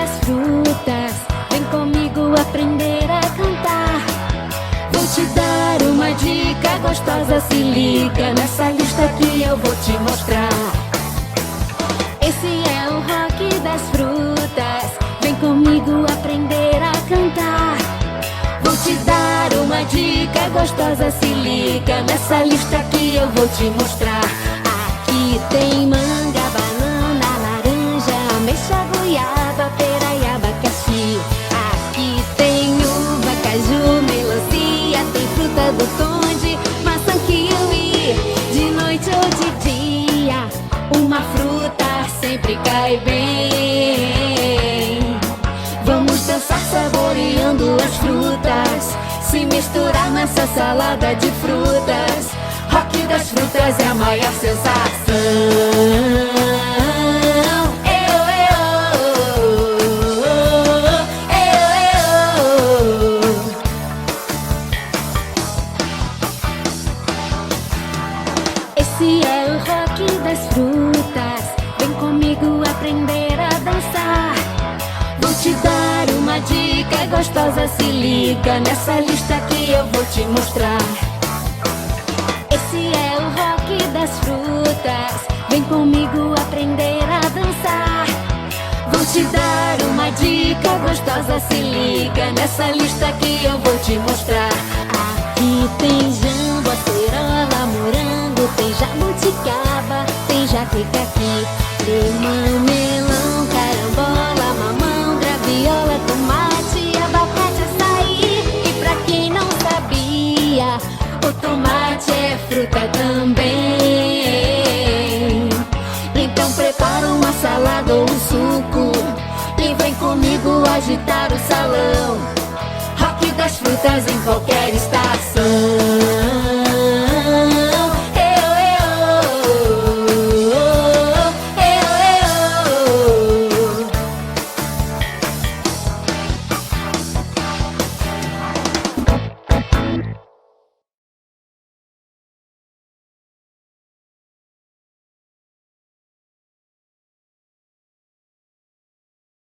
das frutas, vem comigo aprender a cantar. Vou te dar uma dica gostosa, se liga nessa lista que eu vou te mostrar. Esse é o rock das frutas, vem comigo aprender a cantar. Vou te dar uma dica gostosa, se liga nessa lista que eu vou te mostrar. Aqui tem manga, banana, laranja, ameixa, goiaba, pera e abacaxi. Aqui tem uva, caju, melancia, tem fruta do conde, maçã, kiwi. De noite ou de dia, uma fruta sempre cai bem. Vamos dançar saboreando as frutas, se misturar nessa salada de frutas. Rock das frutas é a maior sensação. Esse é o rock das frutas, vem comigo aprender a dançar. Vou te dar uma dica gostosa, se liga nessa lista que eu vou te mostrar. Esse é o rock das frutas, vem comigo aprender a dançar. Vou te dar uma dica gostosa, se liga nessa lista que eu vou te mostrar. Aqui tem jambo, acerola, morango, tem jabuticaba, tem jaquecaqui, limão, melão, carambola, mamão, graviola, tomate, abacate, açaí. E pra quem não sabia, o tomate é fruta também. Então prepara uma salada ou um suco e vem comigo agitar o salão. Rock das frutas em qualquer estação.